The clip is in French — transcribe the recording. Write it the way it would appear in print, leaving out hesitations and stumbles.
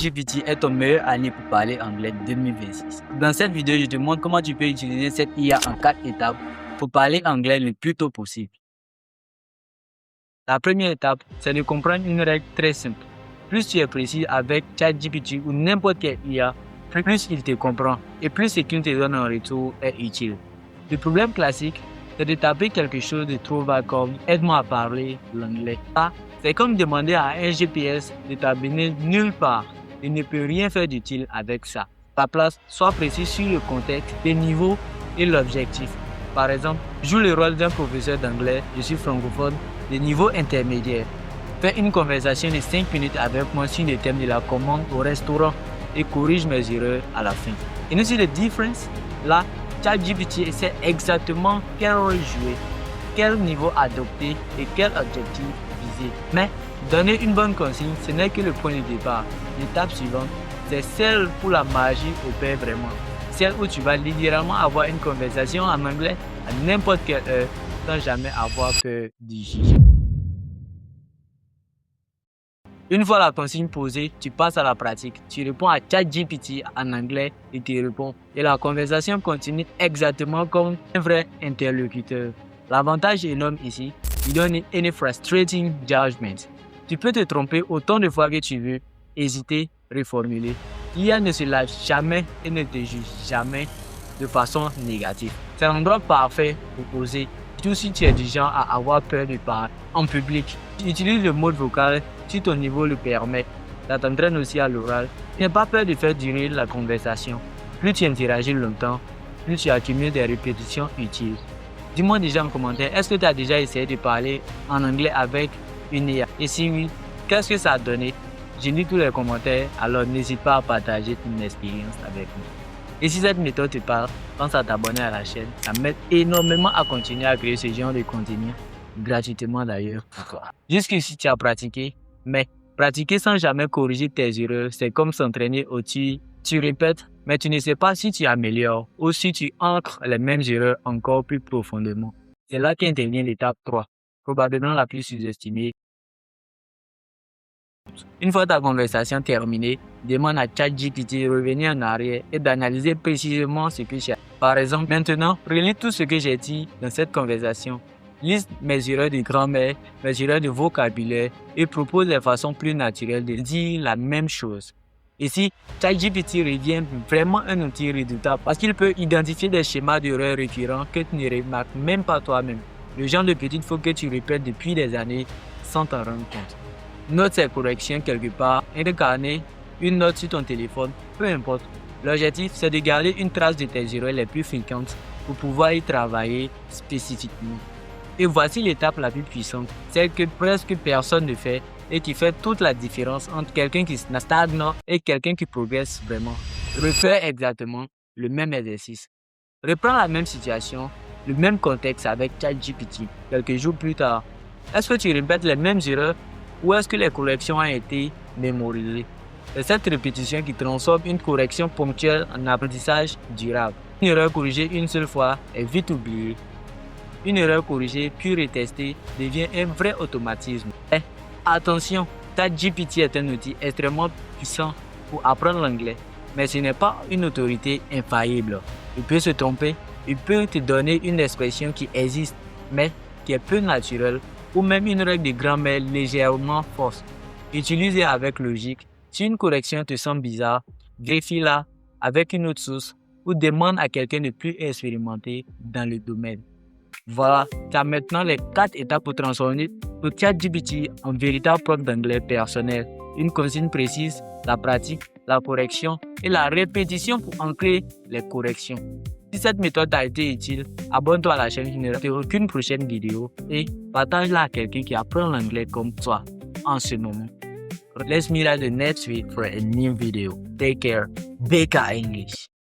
ChatGPT est ton meilleur allié pour parler anglais 2026. Dans cette vidéo, je te montre comment tu peux utiliser cette IA en 4 étapes pour parler anglais le plus tôt possible. La première étape, c'est de comprendre une règle très simple. Plus tu es précis avec ChatGPT ou n'importe quelle IA, plus il te comprend et plus ce qu'il te donne en retour est utile. Le problème classique, c'est de taper quelque chose de trop vague comme « aide-moi à parler l'anglais ». C'est comme demander à un GPS de t'amener nulle part. Il ne peut rien faire d'utile avec ça. Ta place, sois précis sur le contexte, les niveaux et l'objectif. Par exemple, joue le rôle d'un professeur d'anglais, je suis francophone, de niveau intermédiaire. Fais une conversation de 5 minutes avec moi sur le thème de la commande au restaurant et corrige mes erreurs à la fin. Et nous, c'est la différence. Là, ChatGPT sait exactement quel rôle jouer, quel niveau adopter et quel objectif viser. Mais donner une bonne consigne, ce n'est que le point de départ. L'étape suivante, c'est celle où la magie opère vraiment. Celle où tu vas littéralement avoir une conversation en anglais à n'importe quelle heure sans jamais avoir peur d'y juger. Une fois la consigne posée, tu passes à la pratique. Tu réponds à ChatGPT en anglais et tu réponds. Et la conversation continue exactement comme un vrai interlocuteur. L'avantage énorme ici, you don't need any frustrating judgment. Tu peux te tromper autant de fois que tu veux, hésiter, reformuler. L'IA ne se lâche jamais et ne te juge jamais de façon négative. C'est l'endroit parfait pour oser, surtout si tu es du genre à avoir peur de parler en public. Tu utilises le mode vocal si ton niveau le permet. Ça t'entraîne aussi à l'oral. N'aie pas peur de faire durer la conversation. Plus tu interagis longtemps, plus tu accumules des répétitions utiles. Dis-moi déjà en commentaire, est-ce que tu as déjà essayé de parler en anglais avec une IA? Et si oui, qu'est-ce que ça a donné? Je lis tous les commentaires, alors n'hésite pas à partager ton expérience avec nous. Et si cette méthode te parle, pense à t'abonner à la chaîne. Ça m'aide énormément à continuer à créer ce genre de contenu, gratuitement d'ailleurs pour toi. Jusqu'ici, tu as pratiqué, mais pratiquer sans jamais corriger tes erreurs, c'est comme s'entraîner au-dessus. Tu répètes, mais tu ne sais pas si tu améliores ou si tu ancres les mêmes erreurs encore plus profondément. C'est là qu'intervient l'étape 3, probablement la plus sous-estimée. Une fois ta conversation terminée, demande à ChatGPT de revenir en arrière et d'analyser précisément ce que tu as. Par exemple, maintenant, relis tout ce que j'ai dit dans cette conversation. Liste mes erreurs de grammaire, mes erreurs de vocabulaire et propose des façons plus naturelles de dire la même chose. Ici, ChatGPT revient vraiment un outil redoutable parce qu'il peut identifier des schémas d'erreurs récurrents que tu ne remarques même pas toi-même. Le genre de petites fautes que tu répètes depuis des années sans t'en rendre compte. Note ces corrections quelque part, un carnet, une note sur ton téléphone, peu importe. L'objectif, c'est de garder une trace de tes erreurs les plus fréquentes pour pouvoir y travailler spécifiquement. Et voici l'étape la plus puissante, celle que presque personne ne fait et qui fait toute la différence entre quelqu'un qui stagne et quelqu'un qui progresse vraiment. Refais exactement le même exercice. Reprends la même situation, le même contexte avec ChatGPT quelques jours plus tard. Est-ce que tu répètes les mêmes erreurs ou est-ce que les corrections ont été mémorisées? C'est cette répétition qui transforme une correction ponctuelle en apprentissage durable. Une erreur corrigée une seule fois est vite oubliée. Une erreur corrigée puis retestée devient un vrai automatisme. Mais attention, ChatGPT est un outil extrêmement puissant pour apprendre l'anglais, mais ce n'est pas une autorité infaillible. Il peut se tromper, il peut te donner une expression qui existe, mais qui est peu naturelle, ou même une règle de grammaire légèrement fausse. Utilise-la avec logique. Si une correction te semble bizarre, vérifie-la avec une autre source ou demande à quelqu'un de plus expérimenté dans le domaine. Voilà, tu as maintenant les 4 étapes pour transformer ton ChatGPT en véritable prof d'anglais personnel. Une consigne précise, la pratique, la correction et la répétition pour ancrer les corrections. Si cette méthode t'a été utile, abonne-toi à la chaîne pour ne rater aucune prochaine vidéo et partage-la à quelqu'un qui apprend l'anglais comme toi en ce moment. Let's meet at the next week for a new video. Take care. Beka English.